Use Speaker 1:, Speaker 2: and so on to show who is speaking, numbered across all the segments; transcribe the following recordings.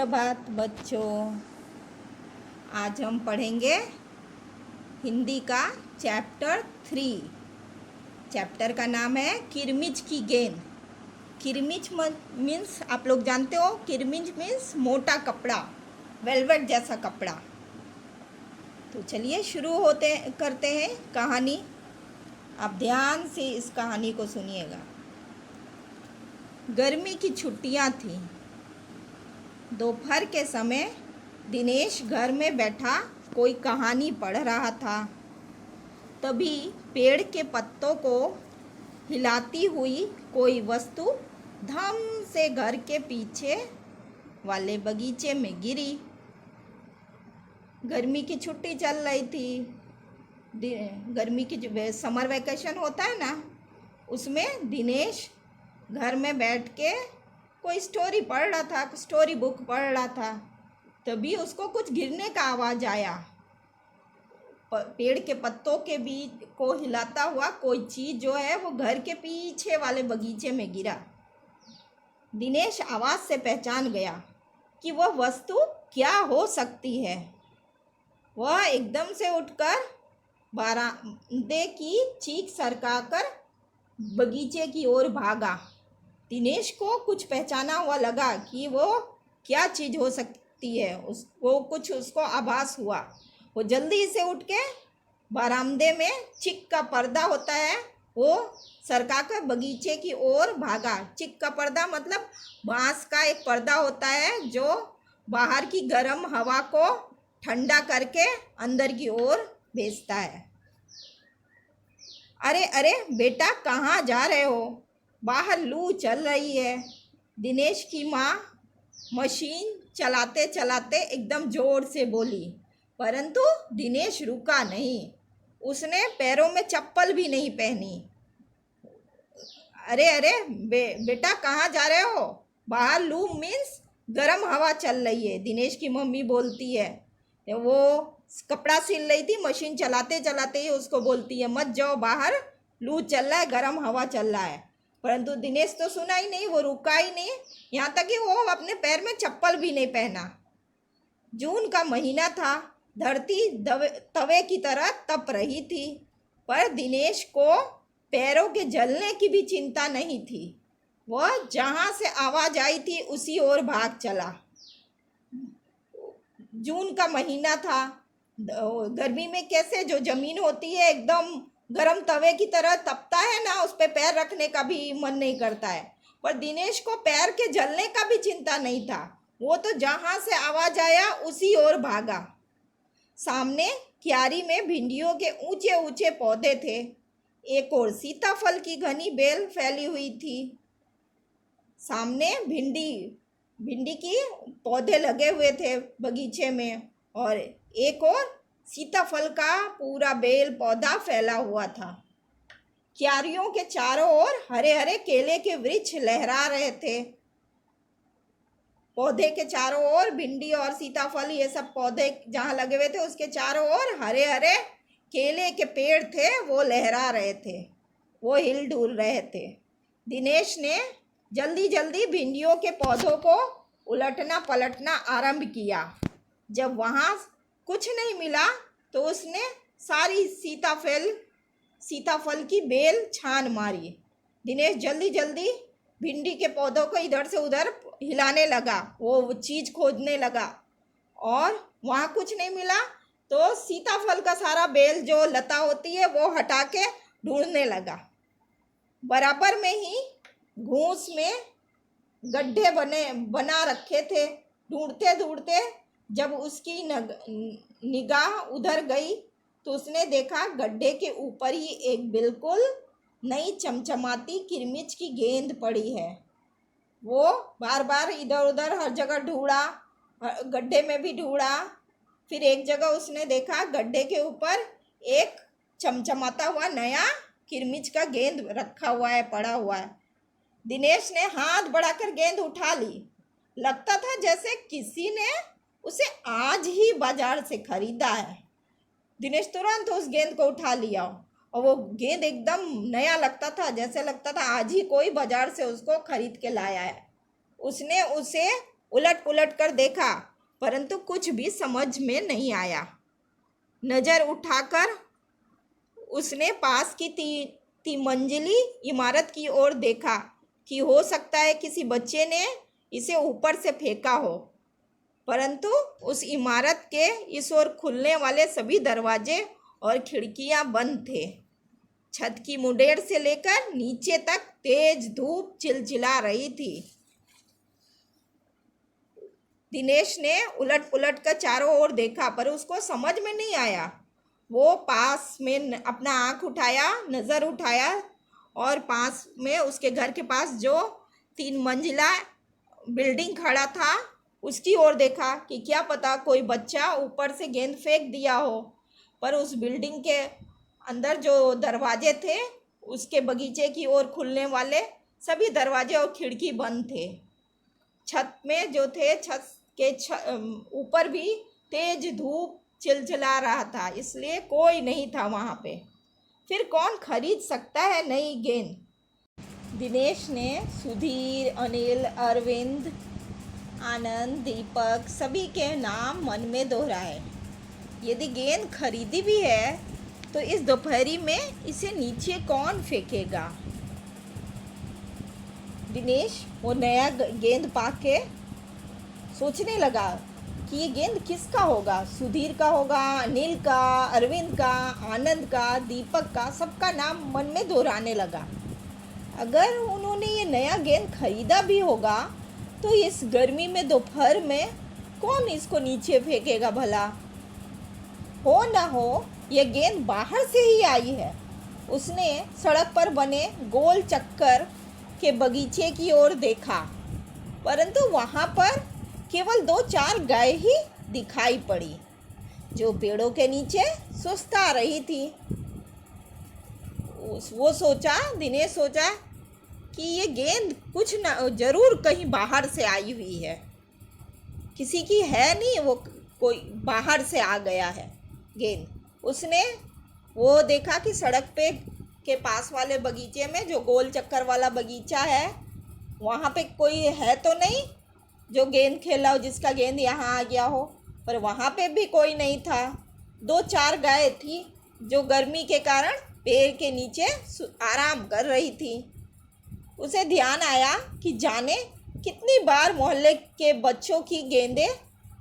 Speaker 1: सुप्रभात बच्चों। आज हम पढ़ेंगे हिंदी का चैप्टर 3। चैप्टर का नाम है किरमिच की गेंद। किरमिच मीन्स आप लोग जानते हो, किरमिच मीन्स मोटा कपड़ा, वेलवेट जैसा कपड़ा। तो चलिए शुरू करते हैं कहानी। आप ध्यान से इस कहानी को सुनिएगा। गर्मी की छुट्टियां थीं। दोपहर के समय दिनेश घर में बैठा कोई कहानी पढ़ रहा था। तभी पेड़ के पत्तों को हिलाती हुई कोई वस्तु धम से घर के पीछे वाले बगीचे में गिरी। गर्मी की छुट्टी चल रही थी। गर्मी की जो समर वैकेशन होता है ना, उसमें दिनेश घर में बैठ के कोई स्टोरी पढ़ रहा था, स्टोरी बुक पढ़ रहा था। तभी उसको कुछ गिरने का आवाज़ आया। पेड़ के पत्तों के बीच को हिलाता हुआ कोई चीज़ जो है वो घर के पीछे वाले बगीचे में गिरा। दिनेश आवाज़ से पहचान गया कि वह वस्तु क्या हो सकती है। वह एकदम से उठकर बरामदे की चीख सरकाकर बगीचे की ओर भागा। दिनेश को कुछ पहचाना हुआ लगा कि वो क्या चीज़ हो सकती है। वो कुछ उसको आभास हुआ। वो जल्दी से उठ के बरामदे में चिक का पर्दा होता है, वो सरकाकर बगीचे की ओर भागा। चिक का पर्दा मतलब बांस का एक पर्दा होता है जो बाहर की गर्म हवा को ठंडा करके अंदर की ओर भेजता है। अरे अरे बेटा, कहाँ जा रहे हो? बाहर लू चल रही है। दिनेश की माँ मशीन चलाते चलाते एकदम जोर से बोली। परंतु दिनेश रुका नहीं। उसने पैरों में चप्पल भी नहीं पहनी। अरे अरे बेटा, कहाँ जा रहे हो? बाहर लू मीन्स गर्म हवा चल रही है, दिनेश की मम्मी बोलती है। वो कपड़ा सिल रही थी, मशीन चलाते चलाते ही उसको बोलती है, मत जाओ बाहर, लू चल रहा है, गर्म हवा चल रहा है। परंतु दिनेश तो सुना ही नहीं, वो रुका ही नहीं। यहाँ तक कि वो अपने पैर में चप्पल भी नहीं पहना। जून का महीना था। धरती तवे की तरह तप रही थी, पर दिनेश को पैरों के जलने की भी चिंता नहीं थी। वह जहाँ से आवाज़ आई थी उसी ओर भाग चला। जून का महीना था। गर्मी में कैसे जो ज़मीन होती है एकदम गरम तवे की तरह तपता है ना, उस पर पैर रखने का भी मन नहीं करता है। पर दिनेश को पैर के जलने का भी चिंता नहीं था। वो तो जहाँ से आवाज़ आया उसी ओर भागा। सामने क्यारी में भिंडियों के ऊंचे ऊंचे पौधे थे। एक और सीताफल की घनी बेल फैली हुई थी। सामने भिंडी की पौधे लगे हुए थे बगीचे में, और एक और सीताफल का पूरा बेल पौधा फैला हुआ था। क्यारियों के चारों ओर हरे हरे केले के वृक्ष लहरा रहे थे। पौधे के चारों ओर भिंडी और सीताफल, ये सब पौधे जहाँ लगे हुए थे उसके चारों ओर हरे हरे केले के पेड़ थे, वो लहरा रहे थे, वो हिल डुल रहे थे। दिनेश ने जल्दी जल्दी भिंडियों के पौधों को उलटना पलटना आरंभ किया। जब वहाँ कुछ नहीं मिला तो उसने सारी सीताफल की बेल छान मारी। दिनेश जल्दी जल्दी भिंडी के पौधों को इधर से उधर हिलाने लगा, वो चीज़ खोजने लगा, और वहाँ कुछ नहीं मिला तो सीताफल का सारा बेल जो लता होती है वो हटा के ढूंढने लगा। बराबर में ही घूस में गड्ढे बना रखे थे। ढूंढते ढूंढते जब उसकी निगाह उधर गई तो उसने देखा गड्ढे के ऊपर ही एक बिल्कुल नई चमचमाती किरमिच की गेंद पड़ी है। वो बार बार इधर उधर हर जगह ढूंढा, गड्ढे में भी ढूंढा। फिर एक जगह उसने देखा गड्ढे के ऊपर एक चमचमाता हुआ नया किरमिच का गेंद रखा हुआ है, पड़ा हुआ है। दिनेश ने हाथ बढ़ाकर गेंद उठा ली। लगता था जैसे किसी ने उसे आज ही बाजार से खरीदा है। दिनेश तुरंत उस गेंद को उठा लिया, और वो गेंद एकदम नया लगता था, जैसे लगता था आज ही कोई बाजार से उसको खरीद के लाया है। उसने उसे उलट पुलट कर देखा, परंतु कुछ भी समझ में नहीं आया। नज़र उठाकर उसने पास की तिमंजिली इमारत की ओर देखा कि हो सकता है किसी बच्चे ने इसे ऊपर से फेंका हो, परंतु उस इमारत के इस ओर खुलने वाले सभी दरवाजे और खिड़कियां बंद थे। छत की मुंडेर से लेकर नीचे तक तेज धूप चिलचिला रही थी। दिनेश ने उलट पुलट कर चारों ओर देखा, पर उसको समझ में नहीं आया। वो पास में अपना आँख उठाया, नज़र उठाया और पास में उसके घर के पास जो 3 मंजिला बिल्डिंग खड़ा था उसकी ओर देखा कि क्या पता कोई बच्चा ऊपर से गेंद फेंक दिया हो। पर उस बिल्डिंग के अंदर जो दरवाजे थे, उसके बगीचे की ओर खुलने वाले सभी दरवाजे और खिड़की बंद थे। छत में जो थे, छत के ऊपर भी तेज धूप चिलचिला रहा था, इसलिए कोई नहीं था वहाँ पे। फिर कौन खरीद सकता है नई गेंद? दिनेश ने सुधीर, अनिल, अरविंद, आनंद, दीपक सभी के नाम मन में दोहराए। यदि गेंद खरीदी भी है तो इस दोपहरी में इसे नीचे कौन फेंकेगा? दिनेश वो नया गेंद पाके सोचने लगा कि ये गेंद किसका होगा। सुधीर का होगा, अनिल का, अरविंद का, आनंद का, दीपक का, सबका नाम मन में दोहराने लगा। अगर उन्होंने ये नया गेंद खरीदा भी होगा तो इस गर्मी में दोपहर में कौन इसको नीचे फेंकेगा भला? हो ना हो यह गेंद बाहर से ही आई है। उसने सड़क पर बने गोल चक्कर के बगीचे की ओर देखा, परंतु वहाँ पर केवल 2-4 गाय ही दिखाई पड़ी जो पेड़ों के नीचे सुस्ता रही थी। दिनेश सोचा कि ये गेंद कुछ न जरूर कहीं बाहर से आई हुई है, किसी की है नहीं, वो कोई बाहर से आ गया है गेंद। उसने वो देखा कि सड़क पे के पास वाले बगीचे में, जो गोल चक्कर वाला बगीचा है, वहाँ पे कोई है तो नहीं जो गेंद खेला हो, जिसका गेंद यहाँ आ गया हो। पर वहाँ पे भी कोई नहीं था। 2-4 गाय थी जो गर्मी के कारण पेड़ के नीचे आराम कर रही थी। उसे ध्यान आया कि जाने कितनी बार मोहल्ले के बच्चों की गेंदें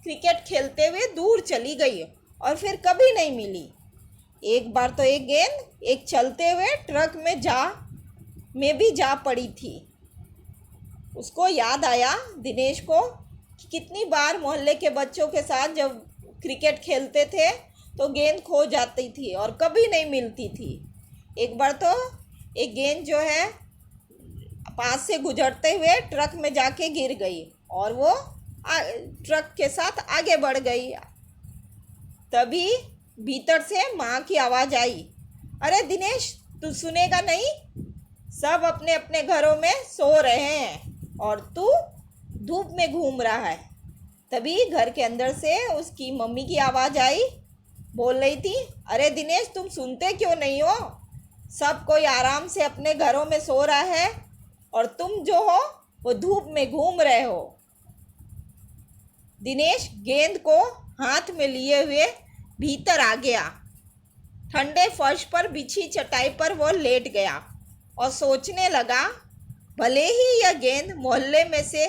Speaker 1: क्रिकेट खेलते हुए दूर चली गई और फिर कभी नहीं मिली। एक बार तो एक गेंद एक चलते हुए ट्रक में भी जा पड़ी थी। उसको याद आया दिनेश को कि कितनी बार मोहल्ले के बच्चों के साथ जब क्रिकेट खेलते थे तो गेंद खो जाती थी और कभी नहीं मिलती थी। एक बार तो एक गेंद जो है पास से गुजरते हुए ट्रक में जाके गिर गई और वो ट्रक के साथ आगे बढ़ गई। तभी भीतर से माँ की आवाज़ आई, अरे दिनेश, तू सुनेगा नहीं? सब अपने अपने घरों में सो रहे हैं और तू धूप में घूम रहा है। तभी घर के अंदर से उसकी मम्मी की आवाज़ आई, बोल रही थी, अरे दिनेश, तुम सुनते क्यों नहीं हो? सब कोई आराम से अपने घरों में सो रहा है और तुम जो हो वो धूप में घूम रहे हो। दिनेश गेंद को हाथ में लिए हुए भीतर आ गया। ठंडे फर्श पर बिछी चटाई पर वो लेट गया और सोचने लगा, भले ही यह गेंद मोहल्ले में से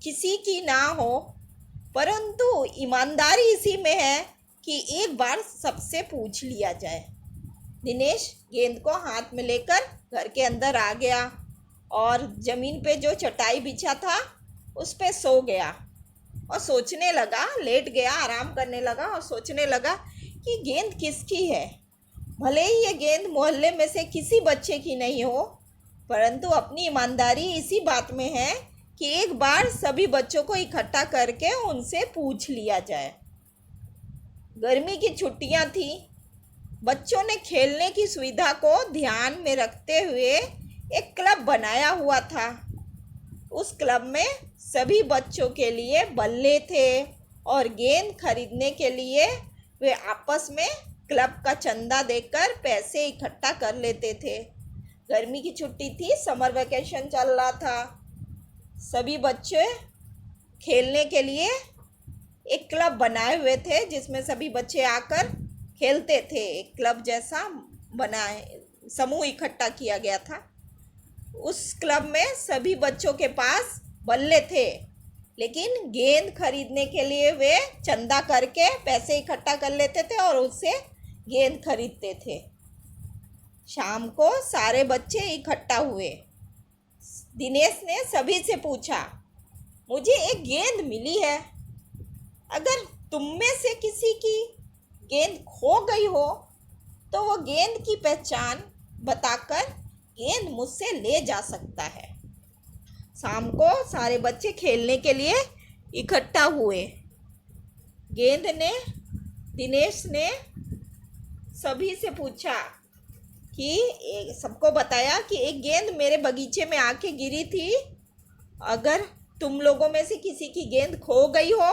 Speaker 1: किसी की ना हो, परंतु ईमानदारी इसी में है कि एक बार सबसे पूछ लिया जाए। दिनेश गेंद को हाथ में लेकर घर के अंदर आ गया और ज़मीन पे जो चटाई बिछा था उस पे सो गया और सोचने लगा, लेट गया, आराम करने लगा और सोचने लगा कि गेंद किसकी है। भले ही ये गेंद मोहल्ले में से किसी बच्चे की नहीं हो, परंतु अपनी ईमानदारी इसी बात में है कि एक बार सभी बच्चों को इकट्ठा करके उनसे पूछ लिया जाए। गर्मी की छुट्टियां थी। बच्चों ने खेलने की सुविधा को ध्यान में रखते हुए एक क्लब बनाया हुआ था। उस क्लब में सभी बच्चों के लिए बल्ले थे और गेंद खरीदने के लिए वे आपस में क्लब का चंदा देकर पैसे इकट्ठा कर लेते थे। गर्मी की छुट्टी थी, समर वेकेशन चल रहा था। सभी बच्चे खेलने के लिए एक क्लब बनाए हुए थे जिसमें सभी बच्चे आकर खेलते थे। एक क्लब जैसा बनाए, समूह इकट्ठा किया गया था। उस क्लब में सभी बच्चों के पास बल्ले थे, लेकिन गेंद खरीदने के लिए वे चंदा करके पैसे इकट्ठा कर लेते थे और उससे गेंद खरीदते थे। शाम को सारे बच्चे इकट्ठा हुए। दिनेश ने सभी से पूछा, मुझे एक गेंद मिली है, अगर तुम में से किसी की गेंद खो गई हो तो वो गेंद की पहचान बताकर गेंद मुझसे ले जा सकता है। शाम को सारे बच्चे खेलने के लिए इकट्ठा हुए। दिनेश ने सभी से पूछा कि सबको बताया कि एक गेंद मेरे बगीचे में आके गिरी थी, अगर तुम लोगों में से किसी की गेंद खो गई हो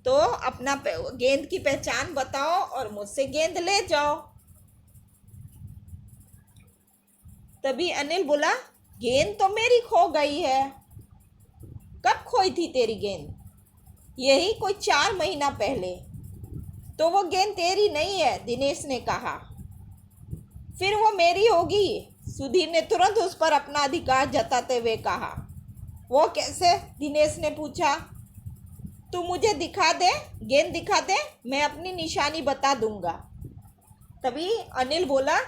Speaker 1: तो अपना गेंद की पहचान बताओ और मुझसे गेंद ले जाओ। तभी अनिल बोला, गेंद तो मेरी खो गई है। कब खोई थी तेरी गेंद? यही कोई 4 महीना पहले। तो वो गेंद तेरी नहीं है, दिनेश ने कहा। फिर वो मेरी होगी, सुधीर ने तुरंत उस पर अपना अधिकार जताते हुए कहा। वो कैसे? दिनेश ने पूछा। तू मुझे दिखा दे, गेंद दिखा दे, मैं अपनी निशानी बता दूंगा। तभी अनिल बोला,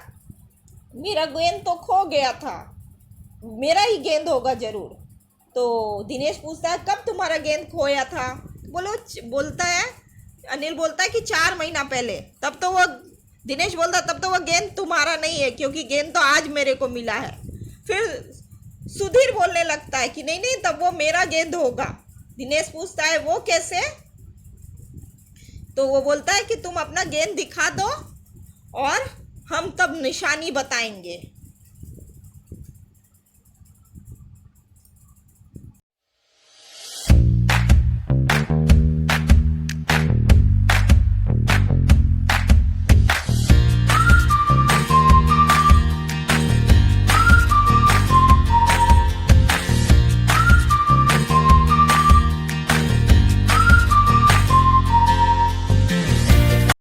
Speaker 1: मेरा गेंद तो खो गया था, मेरा ही गेंद होगा जरूर। तो दिनेश पूछता है, कब तुम्हारा गेंद खोया था? अनिल बोलता है कि 4 महीना पहले। दिनेश बोलता तब तो वो गेंद तुम्हारा नहीं है, क्योंकि गेंद तो आज मेरे को मिला है। फिर सुधीर बोलने लगता है कि नहीं नहीं, तब वो मेरा गेंद होगा। दिनेश पूछता है, वो कैसे? तो वो बोलता है कि तुम अपना गेंद दिखा दो और हम तब निशानी बताएंगे।